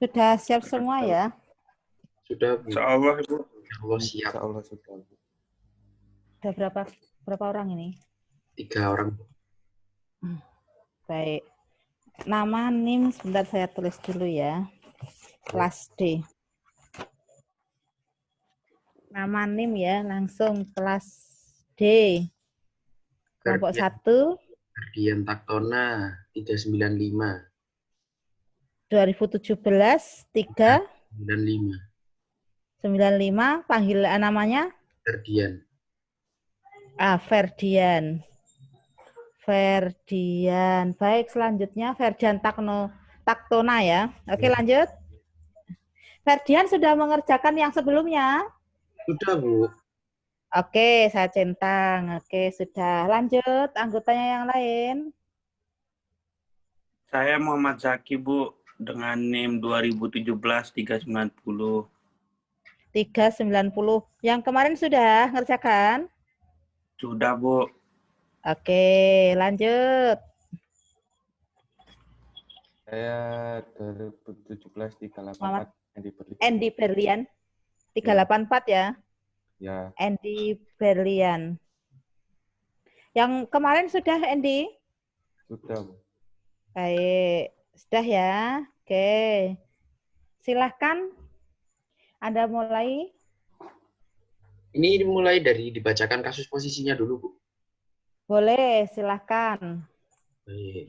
Sudah siap semua ya? Sudah, Bu. Insyaallah, Ibu. Ya Allah, siap. Insyaallah sudah. Sudah berapa orang ini? 3 orang. Baik. Nama, NIM, sebentar saya tulis dulu ya. Kelas D. Nama NIM ya, langsung kelas D. Kelompok 1, Ferdian Taktona 395. 2017, 3, 95. 95, panggilan namanya? Ferdian. Ferdian. Ferdian. Baik, selanjutnya Ferdian Taktona ya. Oke, lanjut. Ferdian sudah mengerjakan yang sebelumnya? Sudah, Bu. Oke, saya centang. Oke, sudah. Lanjut, anggotanya yang lain. Saya Muhammad Zaki, Bu, dengan NIM 2017-390. 390. Yang kemarin sudah ngerjakan? Sudah, Bu. Oke, lanjut. Saya 2017 Muhammad 384 Andy Berlian. Andy Berlian. 384 ya. Ya, Andy Berlian. Yang kemarin sudah Andy? sudah, Bu. Baik, sudah ya. Oke. Silahkan Anda mulai. Ini mulai dari dibacakan kasus posisinya dulu, Bu. Boleh, silahkan. Baik.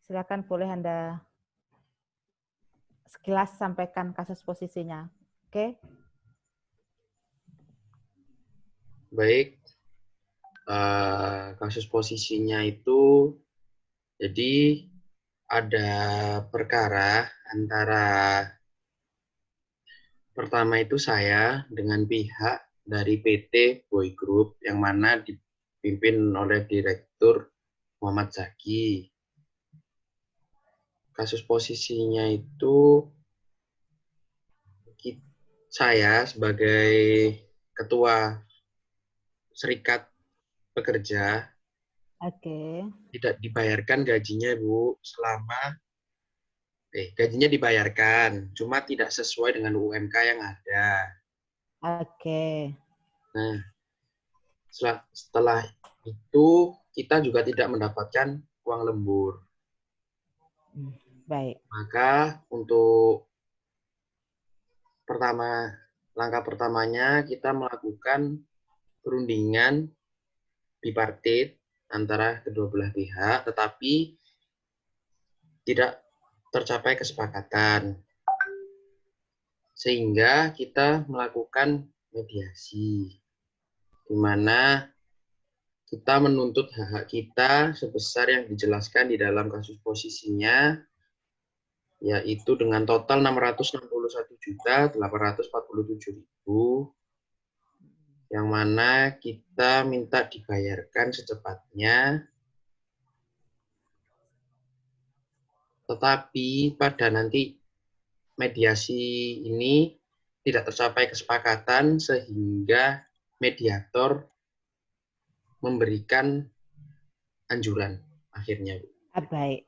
Silahkan boleh Anda sekilas sampaikan kasus posisinya. Oke. Baik. Kasus posisinya itu, jadi ada perkara antara pertama itu saya dengan pihak dari PT Boy Group yang mana dipimpin oleh Direktur Muhammad Zaki. Kasus posisinya itu saya sebagai ketua serikat pekerja Oke. tidak dibayarkan gajinya, Bu, gajinya dibayarkan, cuma tidak sesuai dengan UMK yang ada. Oke. Nah, setelah itu kita juga tidak mendapatkan uang lembur. Baik. Maka untuk langkah pertamanya kita melakukan perundingan bipartit antara kedua belah pihak, tetapi tidak tercapai kesepakatan. Sehingga kita melakukan mediasi, di mana kita menuntut hak-hak kita sebesar yang dijelaskan di dalam kasus posisinya, yaitu dengan total 661.847.000, yang mana kita minta dibayarkan secepatnya. Tetapi pada nanti mediasi ini tidak tercapai kesepakatan sehingga mediator memberikan anjuran akhirnya. Baik.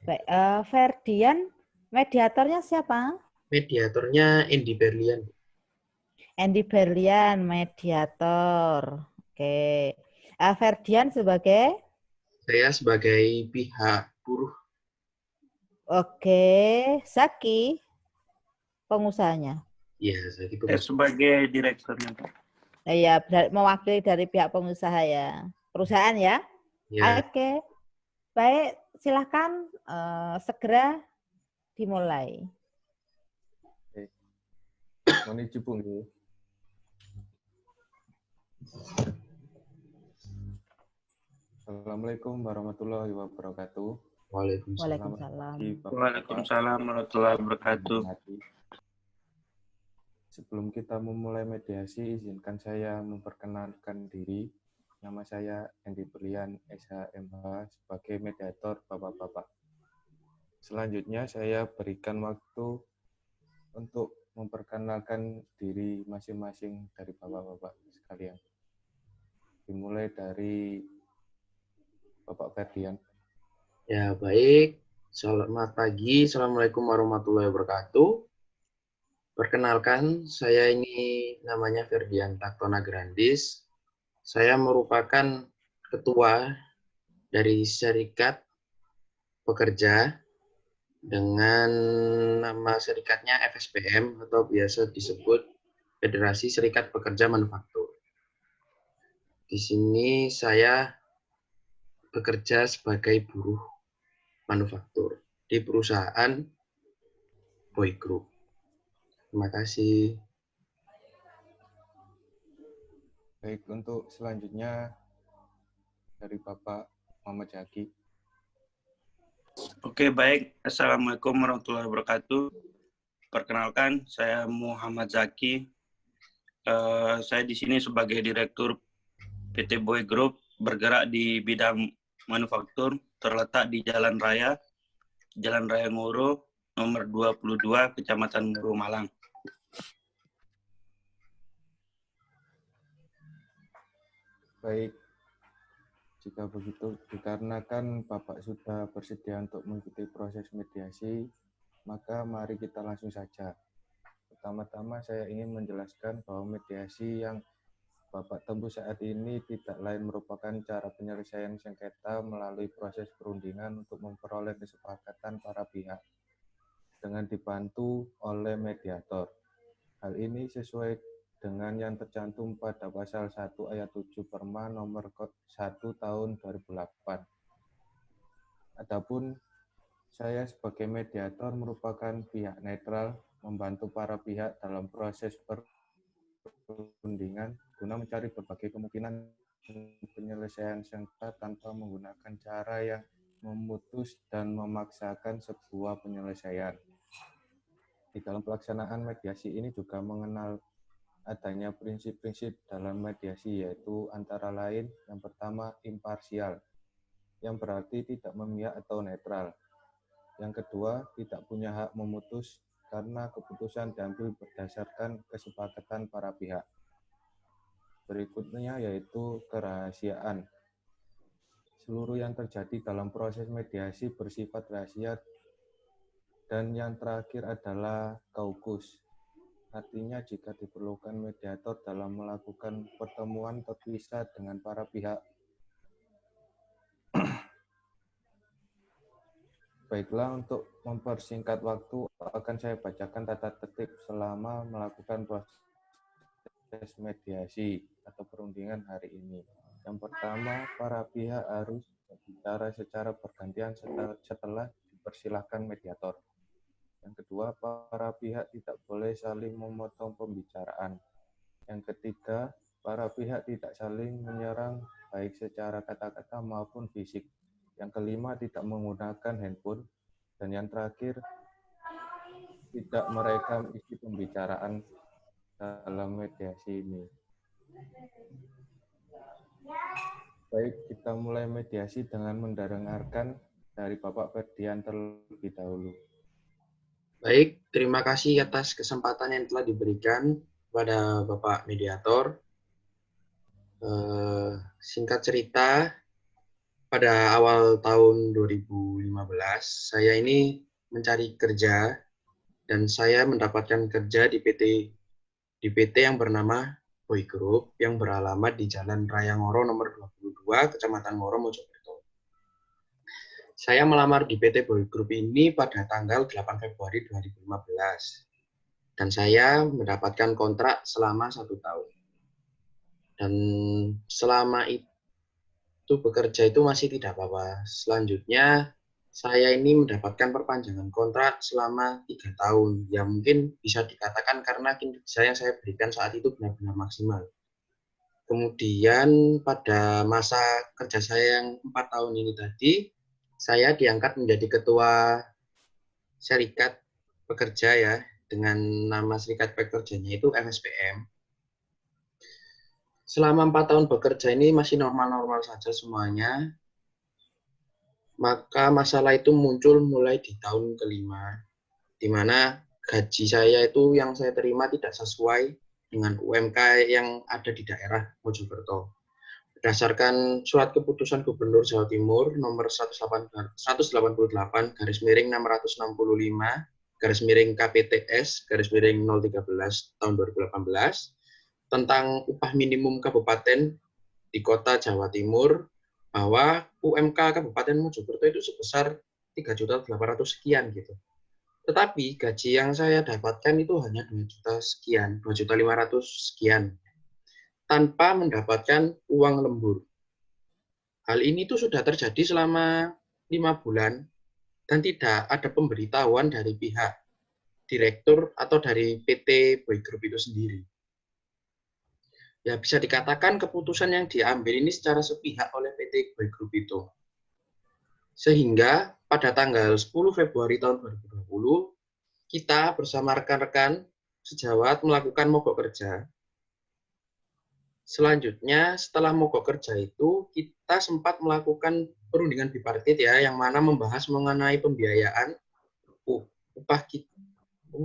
Baik. Ferdian, mediatornya siapa? Mediatornya Andy Berlian. Andy Berlian, mediator. Oke. Ferdian sebagai? Saya sebagai pihak buruh. Oke. Zaki, pengusahanya. Iya, Zaki Saya sebagai direkturnya, Pak. Iya, mewakili dari pihak pengusaha ya. Perusahaan ya? Ya. Oke. Baik, silahkan segera dimulai. Mohon izin, Bu. Assalamualaikum warahmatullahi wabarakatuh. Waalaikumsalam. Waalaikumsalam warahmatullahi wabarakatuh. Sebelum kita memulai mediasi, izinkan saya memperkenalkan diri. Nama saya Andy Berlian, SHMH, sebagai mediator Bapak-Bapak. Selanjutnya saya berikan waktu untuk memperkenalkan diri masing-masing dari Bapak-Bapak sekalian. Dimulai dari Bapak Ferdian. Ya, baik. Selamat pagi, Assalamualaikum warahmatullahi wabarakatuh. Perkenalkan, saya ini namanya Ferdian Taktona Grandis. Saya merupakan ketua dari Serikat Pekerja dengan nama serikatnya FSPM atau biasa disebut Federasi Serikat Pekerja Manufaktur. Di sini saya bekerja sebagai buruh manufaktur di perusahaan Boy Group. Terima kasih. Baik, untuk selanjutnya dari Bapak Muhammad Zaki. Oke, baik. Assalamualaikum warahmatullahi wabarakatuh. Perkenalkan, saya Muhammad Zaki. Saya di sini sebagai Direktur PT Boy Group, bergerak di bidang manufaktur, terletak di Jalan Raya Ngoro, nomor 22, Kecamatan Ngoro, Malang. Baik, jika begitu, dikarenakan Bapak sudah bersedia untuk mengikuti proses mediasi, maka mari kita langsung saja. Pertama-tama saya ingin menjelaskan bahwa mediasi yang Bapak tempuh saat ini tidak lain merupakan cara penyelesaian sengketa melalui proses perundingan untuk memperoleh kesepakatan para pihak dengan dibantu oleh mediator. Hal ini sesuai dengan yang tercantum pada pasal 1 ayat 7 Perma nomor 1 tahun 2008. Adapun saya sebagai mediator merupakan pihak netral membantu para pihak dalam proses perundingan guna mencari berbagai kemungkinan penyelesaian sengketa tanpa menggunakan cara yang memutus dan memaksakan sebuah penyelesaian. Di dalam pelaksanaan mediasi ini juga mengenal adanya prinsip-prinsip dalam mediasi, yaitu antara lain yang pertama imparsial, yang berarti tidak memihak atau netral. Yang kedua, tidak punya hak memutus karena keputusan diambil berdasarkan kesepakatan para pihak. Berikutnya yaitu kerahasiaan. Seluruh yang terjadi dalam proses mediasi bersifat rahasia. Dan yang terakhir adalah kaukus. Artinya jika diperlukan mediator dalam melakukan pertemuan terpisah dengan para pihak. Baiklah, untuk mempersingkat waktu akan saya bacakan tata tertib selama melakukan proses mediasi atau perundingan hari ini. Yang pertama, para pihak harus berbicara secara bergantian setelah dipersilahkan mediator. Yang kedua, para pihak tidak boleh saling memotong pembicaraan. Yang ketiga, para pihak tidak saling menyerang baik secara kata-kata maupun fisik. Yang kelima, tidak menggunakan handphone. Dan yang terakhir, tidak merekam isi pembicaraan dalam mediasi ini. Baik, kita mulai mediasi dengan mendengarkan dari Bapak Ferdian terlebih dahulu. Baik, terima kasih atas kesempatan yang telah diberikan kepada Bapak Mediator. Singkat cerita, pada awal tahun 2015, saya ini mencari kerja dan saya mendapatkan kerja di PT yang bernama Boy Group yang beralamat di Jalan Raya Ngoro nomor 22, Kecamatan Ngoro, Mojokerto. Saya melamar di PT Boy Group ini pada tanggal 8 Februari 2015. Dan saya mendapatkan kontrak selama 1 tahun. Dan selama itu bekerja itu masih tidak apa-apa. Selanjutnya, saya ini mendapatkan perpanjangan kontrak selama 3 tahun. Ya mungkin bisa dikatakan karena kinerja yang saya berikan saat itu benar-benar maksimal. Kemudian pada masa kerja saya yang 4 tahun ini tadi, saya diangkat menjadi ketua serikat pekerja ya, dengan nama serikat pekerjanya itu FSPM. Selama 4 tahun bekerja ini masih normal-normal saja semuanya. Maka masalah itu muncul mulai di tahun kelima, di mana gaji saya itu yang saya terima tidak sesuai dengan UMK yang ada di daerah Mojokerto. berdasarkan surat keputusan Gubernur Jawa Timur nomor 188 garis miring 665 garis miring KPTS garis miring 013 tahun 2018 tentang upah minimum kabupaten di kota Jawa Timur, bahwa UMK Kabupaten Mojokerto itu sebesar 3.800.000 sekian gitu. Tetapi gaji yang saya dapatkan itu hanya 2 juta sekian, 2.500.000 sekian, tanpa mendapatkan uang lembur. Hal ini tuh sudah terjadi selama 5 bulan dan tidak ada pemberitahuan dari pihak direktur atau dari PT Boy Group itu sendiri. Ya, bisa dikatakan keputusan yang diambil ini secara sepihak oleh PT Boy Group itu. Sehingga pada tanggal 10 Februari tahun 2020, kita bersama rekan-rekan sejawat melakukan mogok kerja. Selanjutnya, setelah mogok kerja itu, kita sempat melakukan perundingan bipartit ya, yang mana membahas mengenai pembiayaan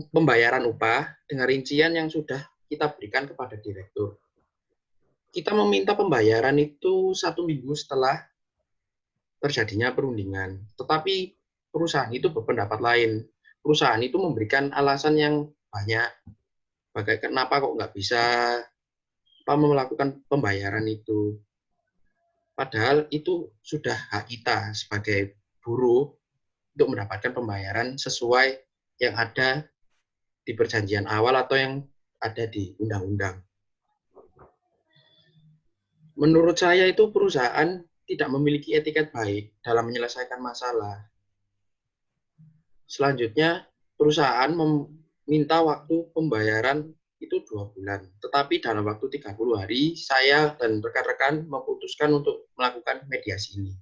pembayaran upah dengan rincian yang sudah kita berikan kepada direktur. Kita meminta pembayaran itu 1 minggu setelah terjadinya perundingan. Tetapi perusahaan itu berpendapat lain. Perusahaan itu memberikan alasan yang banyak. Kenapa kok nggak bisa melakukan pembayaran itu. Padahal itu sudah hak kita sebagai buruh untuk mendapatkan pembayaran sesuai yang ada di perjanjian awal atau yang ada di undang-undang. Menurut saya itu perusahaan tidak memiliki etiket baik dalam menyelesaikan masalah. Selanjutnya, perusahaan meminta waktu pembayaran itu 2 bulan. Tetapi dalam waktu 30 hari, saya dan rekan-rekan memutuskan untuk melakukan mediasi ini.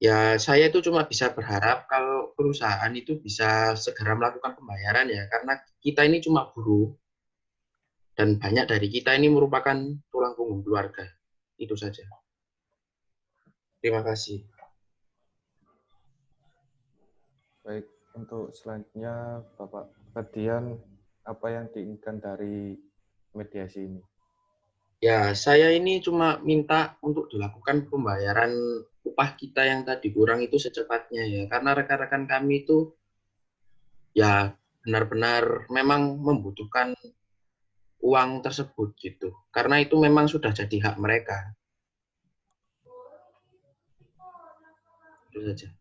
Ya, saya itu cuma bisa berharap kalau perusahaan itu bisa segera melakukan pembayaran ya, karena kita ini cuma buruh. Dan banyak dari kita ini merupakan tulang punggung keluarga. Itu saja. Terima kasih. Baik, untuk selanjutnya Bapak Ferdian, apa yang diinginkan dari mediasi ini? Ya, saya ini cuma minta untuk dilakukan pembayaran upah kita yang tadi kurang itu secepatnya ya. Karena rekan-rekan kami itu ya benar-benar memang membutuhkan uang tersebut gitu. Karena itu memang sudah jadi hak mereka. Itu saja.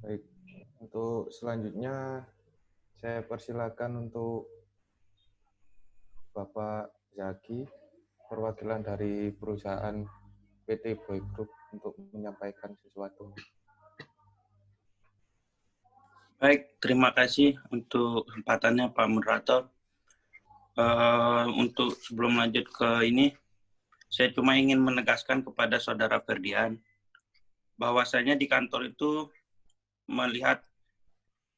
Baik, untuk selanjutnya saya persilakan untuk Bapak Zaki, perwakilan dari perusahaan PT Boy Group untuk menyampaikan sesuatu. Baik, terima kasih untuk kesempatannya Pak Moderator. Untuk sebelum lanjut ke ini, saya cuma ingin menegaskan kepada Saudara Ferdian bahwasanya di kantor itu melihat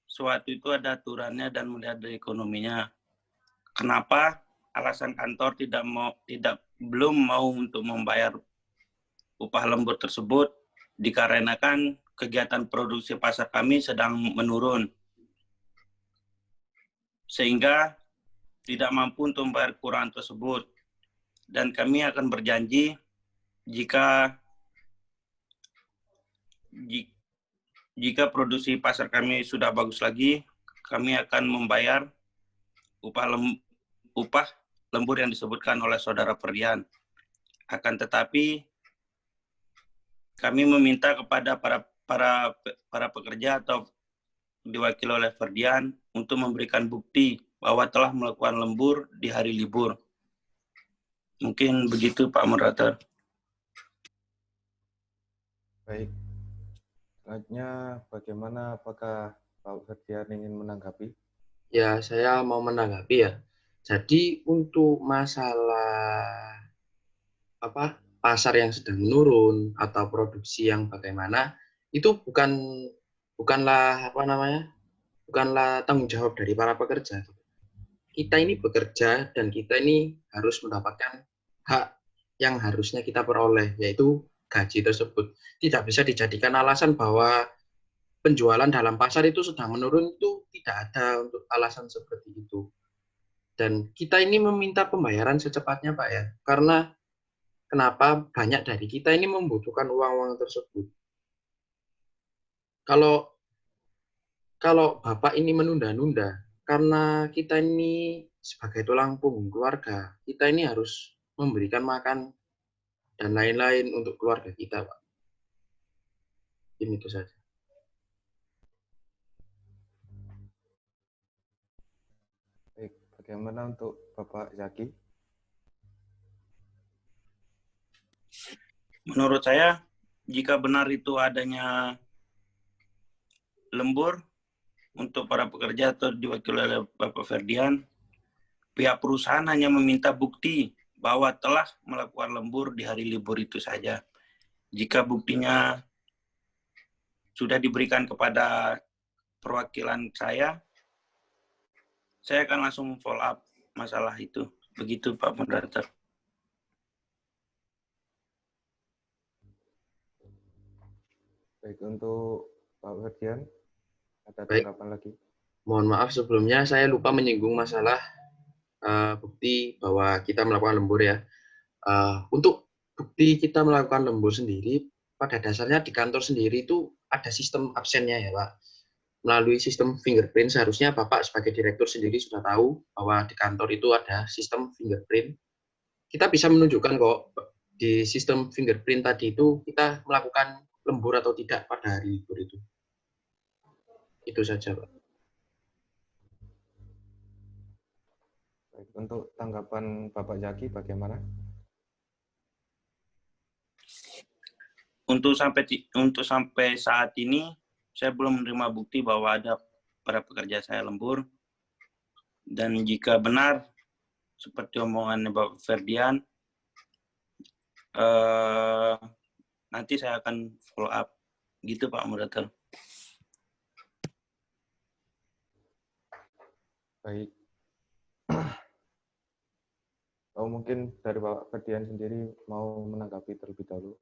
suatu itu ada aturannya dan melihat dari ekonominya. Kenapa alasan kantor belum mau untuk membayar upah lembur tersebut? Dikarenakan kegiatan produksi pasar kami sedang menurun, sehingga tidak mampu untuk membayar kekurangan tersebut. Dan kami akan berjanji jika produksi pasar kami sudah bagus lagi, kami akan membayar upah lembur yang disebutkan oleh Saudara Ferdian. Akan tetapi kami meminta kepada para pekerja atau diwakili oleh Ferdian untuk memberikan bukti bahwa telah melakukan lembur di hari libur. Mungkin begitu Pak Moderator. Baik. Selanjutnya bagaimana, apakah Pak Ferdian ingin menanggapi? Ya, saya mau menanggapi ya. Jadi untuk masalah pasar yang sedang menurun atau produksi yang bagaimana itu bukanlah tanggung jawab dari para pekerja. Kita ini bekerja dan kita ini harus mendapatkan hak yang harusnya kita peroleh, yaitu gaji tersebut. Tidak bisa dijadikan alasan bahwa penjualan dalam pasar itu sedang menurun, itu tidak ada untuk alasan seperti itu. Dan kita ini meminta pembayaran secepatnya, Pak ya. Karena kenapa banyak dari kita ini membutuhkan uang-uang tersebut. Kalau Bapak ini menunda-nunda, karena kita ini sebagai tulang punggung keluarga, kita ini harus memberikan makan dan lain-lain untuk keluarga kita, Pak. Ini itu saja. Baik, bagaimana untuk Bapak Zaki? Menurut saya, jika benar itu adanya lembur untuk para pekerja atau diwakili oleh Bapak Ferdian, pihak perusahaan hanya meminta bukti bahwa telah melakukan lembur di hari libur itu saja. Jika buktinya sudah diberikan kepada perwakilan saya akan langsung follow up masalah itu. Begitu Pak Moderator. Baik, untuk Pak Ferdian, ada Baik. tanggapan lagi? Mohon maaf sebelumnya saya lupa menyinggung masalah bukti bahwa kita melakukan lembur ya. Untuk bukti kita melakukan lembur sendiri, pada dasarnya di kantor sendiri itu ada sistem absennya ya Pak. Melalui sistem fingerprint, seharusnya Bapak sebagai direktur sendiri sudah tahu bahwa di kantor itu ada sistem fingerprint. Kita bisa menunjukkan kok di sistem fingerprint tadi itu kita melakukan lembur atau tidak pada hari libur itu. Itu saja Pak. Baik, untuk tanggapan Bapak Zaki bagaimana? Untuk sampai saat ini saya belum menerima bukti bahwa ada para pekerja saya lembur. Dan jika benar seperti omongan Bapak Ferdian, nanti saya akan follow up. Gitu Pak Moderator. Baik. Mungkin dari Bapak Ferdian sendiri mau menanggapi terlebih dahulu.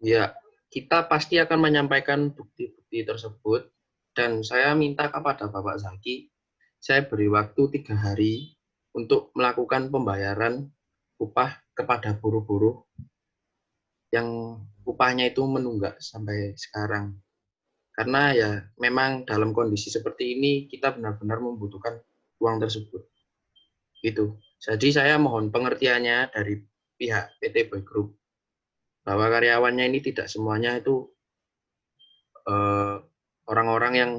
Ya, kita pasti akan menyampaikan bukti-bukti tersebut dan saya minta kepada Bapak Zaki, saya beri waktu 3 hari untuk melakukan pembayaran upah kepada buruh-buruh yang upahnya itu menunggak sampai sekarang. Karena ya memang dalam kondisi seperti ini kita benar-benar membutuhkan uang tersebut. Gitu. Jadi saya mohon pengertiannya dari pihak PT Boy Group bahwa karyawannya ini tidak semuanya itu orang-orang yang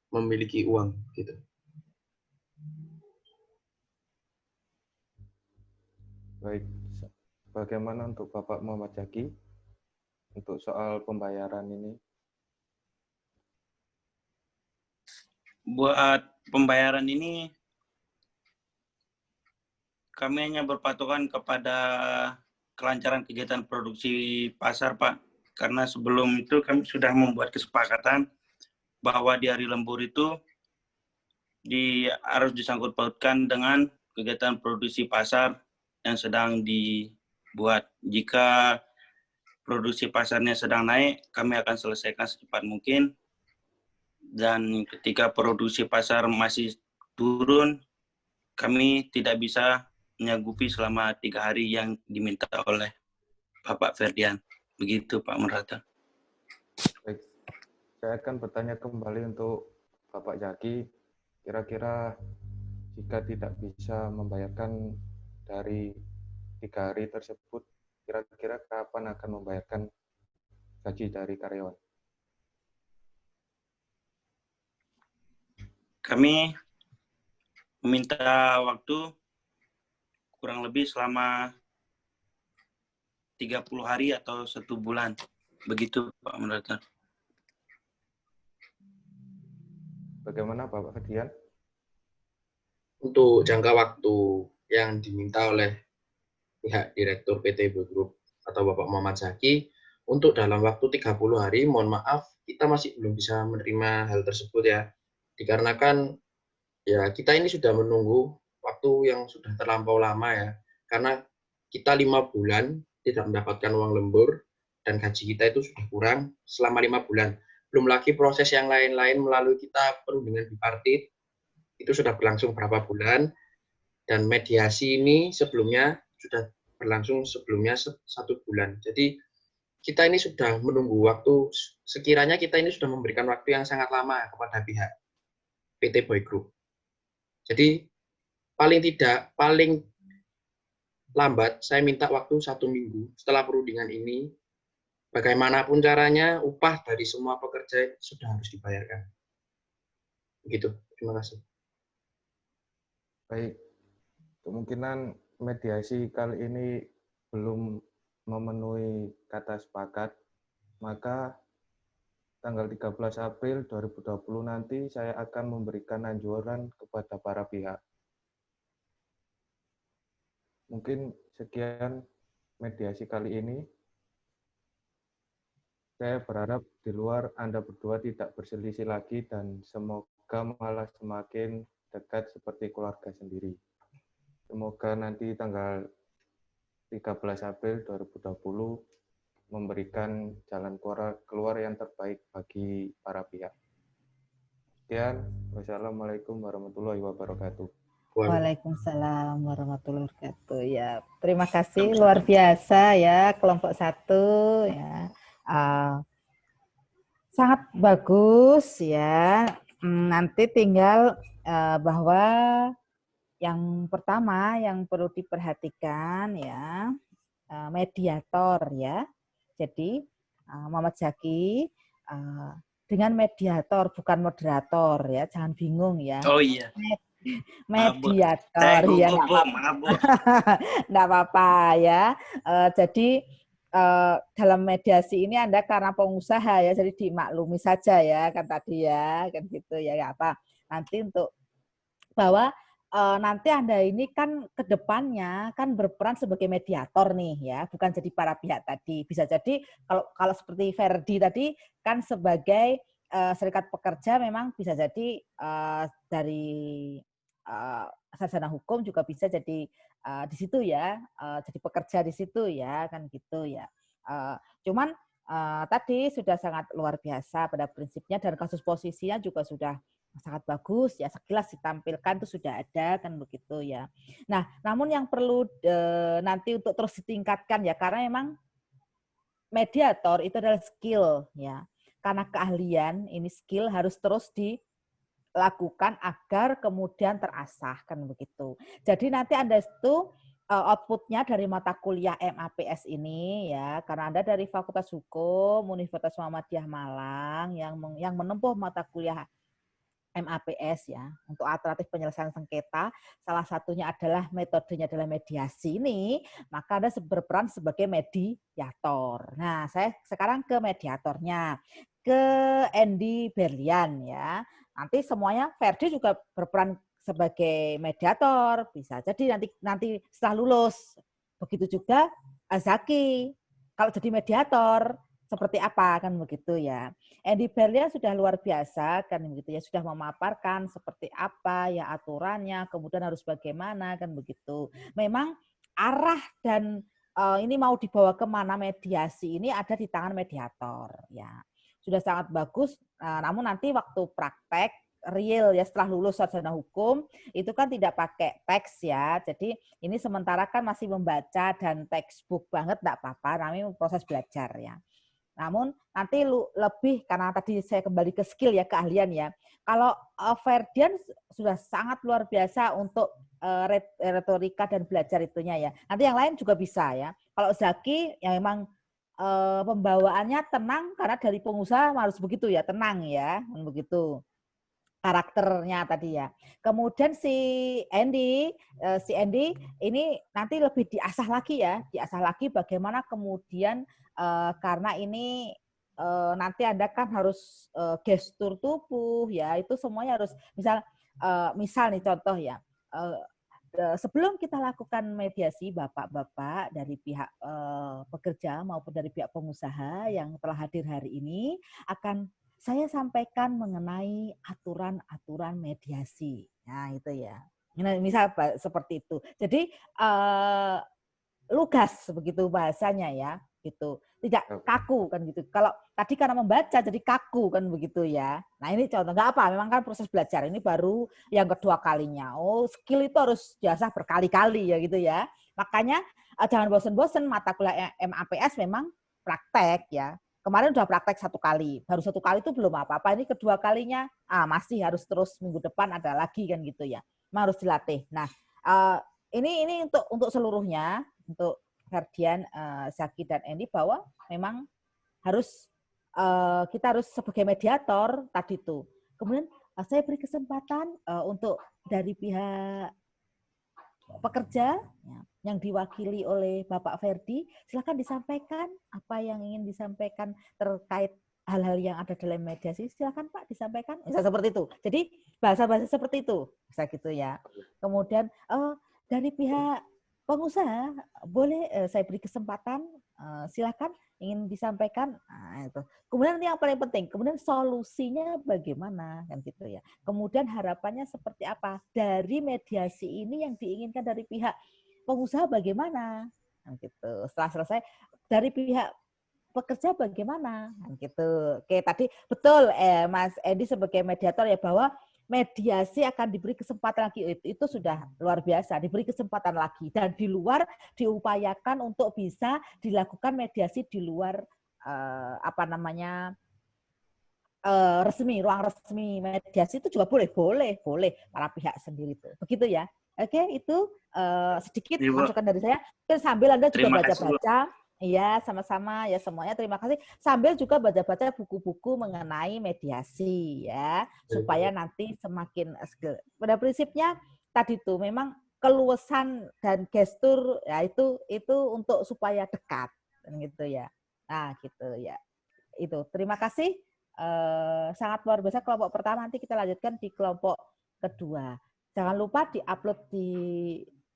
memiliki uang gitu. Baik, bagaimana untuk Bapak Muhammad Zaki untuk soal pembayaran ini? Buat pembayaran ini kami hanya berpatokan kepada kelancaran kegiatan produksi pasar, Pak. Karena sebelum itu kami sudah membuat kesepakatan bahwa di hari lembur itu harus disangkut pautkan dengan kegiatan produksi pasar yang sedang dibuat. Jika produksi pasarnya sedang naik, kami akan selesaikan secepat mungkin. Dan ketika produksi pasar masih turun, kami tidak bisa menyanggupi selama 3 hari yang diminta oleh Bapak Ferdian. Begitu Pak Moderator. Baik, saya akan bertanya kembali untuk Bapak Zaki. Kira-kira jika tidak bisa membayarkan dari 3 hari tersebut, kira-kira kapan akan membayarkan gaji dari karyawan? Kami meminta waktu kurang lebih selama 30 hari atau 1 bulan. Begitu Pak Moderator. Bagaimana Bapak Ferdian? Untuk jangka waktu yang diminta oleh pihak Direktur PT Boy Group atau Bapak Muhammad Zaki, untuk dalam waktu 30 hari, mohon maaf, kita masih belum bisa menerima hal tersebut ya. Dikarenakan ya kita ini sudah menunggu waktu yang sudah terlampau lama ya. Karena kita 5 bulan tidak mendapatkan uang lembur dan gaji kita itu sudah kurang selama 5 bulan. Belum lagi proses yang lain-lain melalui kita perundingan bipartit itu sudah berlangsung berapa bulan, dan mediasi ini sebelumnya sudah berlangsung sebelumnya 1 bulan. Jadi kita ini sudah menunggu waktu, sekiranya kita ini sudah memberikan waktu yang sangat lama kepada pihak PT Boy Group. Jadi paling lambat saya minta waktu 1 minggu setelah perundingan ini. Bagaimanapun caranya, upah dari semua pekerja sudah harus dibayarkan. Begitu. Terima kasih. Baik, kemungkinan mediasi kali ini belum memenuhi kata sepakat, maka tanggal 13 April 2020 nanti saya akan memberikan anjuran kepada para pihak. Mungkin sekian mediasi kali ini. Saya berharap di luar Anda berdua tidak berselisih lagi dan semoga malah semakin dekat seperti keluarga sendiri. Semoga nanti tanggal 13 April 2020 memberikan jalan keluar yang terbaik bagi para pihak. Sekian, wassalamualaikum warahmatullahi wabarakatuh. Waalaikumsalam warahmatullahi wabarakatuh. Ya, terima kasih luar biasa ya kelompok 1 ya. Sangat bagus ya. Nanti tinggal bahwa yang pertama yang perlu diperhatikan ya mediator ya. Jadi Muhammad Zaki dengan mediator bukan moderator ya, jangan bingung ya. Oh iya. Mediator ya, nggak apa-apa ya. Jadi dalam mediasi ini Anda karena pengusaha ya, jadi dimaklumi saja ya kan tadi ya, kan gitu ya, nggak apa. Nanti untuk bahwa nanti Anda ini kan ke depannya kan berperan sebagai mediator nih ya, bukan jadi para pihak tadi. Bisa jadi kalau seperti Ferdi tadi kan sebagai serikat pekerja memang bisa jadi dari sarjana hukum juga bisa jadi di situ ya, jadi pekerja di situ ya, kan gitu ya. Cuman tadi sudah sangat luar biasa pada prinsipnya dan kasus posisinya juga sudah sangat bagus ya, sekilas ditampilkan itu sudah ada kan begitu ya. Nah, namun yang perlu nanti untuk terus ditingkatkan ya, karena memang mediator itu adalah skill ya. Karena keahlian ini skill harus terus dilakukan agar kemudian terasah kan begitu. Jadi nanti Anda itu outputnya dari mata kuliah MAPS ini ya, karena Anda dari Fakultas Hukum Universitas Muhammadiyah Malang yang menempuh mata kuliah MAPS ya, untuk alternatif penyelesaian sengketa, salah satunya adalah metodenya adalah mediasi ini, maka Anda berperan sebagai mediator. Nah, saya sekarang ke mediatornya, ke Andy Berlian ya. Nanti semuanya Ferdi juga berperan sebagai mediator, bisa jadi nanti setelah lulus. Begitu juga Azaki, kalau jadi mediator seperti apa kan begitu ya. Andy Berlian sudah luar biasa kan begitu ya, sudah memaparkan seperti apa ya aturannya, kemudian harus bagaimana kan begitu. Memang arah dan ini mau dibawa kemana mediasi ini ada di tangan mediator ya. Sudah sangat bagus, namun nanti waktu praktek real ya setelah lulus sarjana hukum itu kan tidak pakai teks ya. Jadi ini sementara kan masih membaca dan textbook banget enggak apa-apa, namanya proses belajar ya. Namun nanti lebih karena tadi saya kembali ke skill ya, keahlian ya. Kalau Ferdian sudah sangat luar biasa untuk retorika dan belajar itunya ya. Nanti yang lain juga bisa ya. Kalau Zaki yang memang pembawaannya tenang karena dari pengusaha harus begitu ya, tenang ya, begitu karakternya tadi ya. Kemudian si Andy ini nanti lebih diasah lagi ya, diasah lagi bagaimana kemudian karena ini nanti Anda kan harus gestur tubuh ya, itu semuanya harus misal nih contoh ya. Sebelum kita lakukan mediasi Bapak-bapak dari pihak pekerja maupun dari pihak pengusaha yang telah hadir hari ini akan saya sampaikan mengenai aturan-aturan mediasi. Nah, itu ya. Misal seperti itu. Jadi lugas begitu bahasanya ya, gitu. tidak kaku kan gitu. Kalau tadi karena membaca jadi kaku kan begitu ya. Nah ini contoh, nggak apa, memang kan proses belajar ini baru yang kedua kalinya. Oh skill itu harus diasah berkali-kali ya gitu ya. Makanya jangan bosen-bosen, mata kuliah MAPS memang praktek ya. Kemarin udah praktek 1 kali, baru 1 kali itu belum apa-apa. Ini kedua kalinya masih harus terus minggu depan ada lagi kan gitu ya. Memang harus dilatih. Nah ini untuk seluruhnya, untuk Ferdian, Zaki dan Eni, bahwa memang harus kita harus sebagai mediator tadi itu. Kemudian saya beri kesempatan untuk dari pihak pekerja yang diwakili oleh Bapak Ferdi, silakan disampaikan apa yang ingin disampaikan terkait hal-hal yang ada dalam mediasi. Silakan Pak disampaikan. Bisa seperti itu. Jadi bahasa-bahasa seperti itu, bisa gitu ya. Kemudian dari pihak pengusaha boleh saya beri kesempatan, silakan ingin disampaikan. Nah, itu. Kemudian yang paling penting, kemudian solusinya bagaimana kan gitu ya. Kemudian harapannya seperti apa dari mediasi ini, yang diinginkan dari pihak pengusaha bagaimana kan gitu. Setelah selesai dari pihak pekerja bagaimana kan gitu. Oke, tadi betul Mas Edi sebagai mediator ya, bahwa mediasi akan diberi kesempatan lagi, itu sudah luar biasa, diberi kesempatan lagi, dan di luar diupayakan untuk bisa dilakukan mediasi di luar resmi, ruang resmi. Mediasi itu juga boleh para pihak sendiri itu, begitu ya. Oke, itu sedikit masukan dari saya. Sambil Anda juga baca-baca. Iya, sama-sama ya semuanya. Terima kasih. Sambil juga baca-baca buku-buku mengenai mediasi ya, supaya nanti semakin skill. Pada prinsipnya tadi tuh memang keluasan dan gestur ya itu untuk supaya dekat gitu ya. Nah, gitu ya. Itu. Terima kasih. Sangat luar biasa kelompok pertama. Nanti kita lanjutkan di kelompok kedua. Jangan lupa di-upload di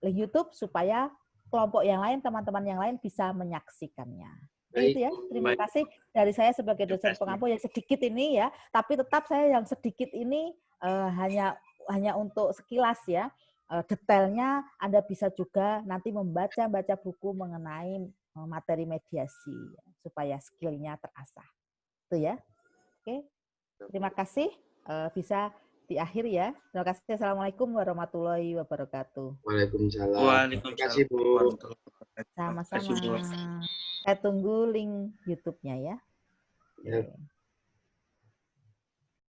link YouTube supaya kelompok yang lain, teman-teman yang lain bisa menyaksikannya. Itu ya. Terima kasih dari saya sebagai dosen pengampu yang sedikit ini ya, tapi tetap saya yang sedikit ini hanya untuk sekilas ya. Detailnya Anda bisa juga nanti membaca buku mengenai materi mediasi supaya skillnya terasah. Itu ya. Oke. Terima kasih. Bisa di akhir ya. Terima kasih. Assalamualaikum warahmatullahi wabarakatuh. Waalaikumsalam. Terima kasih Bu. Sama-sama. Saya tunggu link YouTube-nya ya. Ya.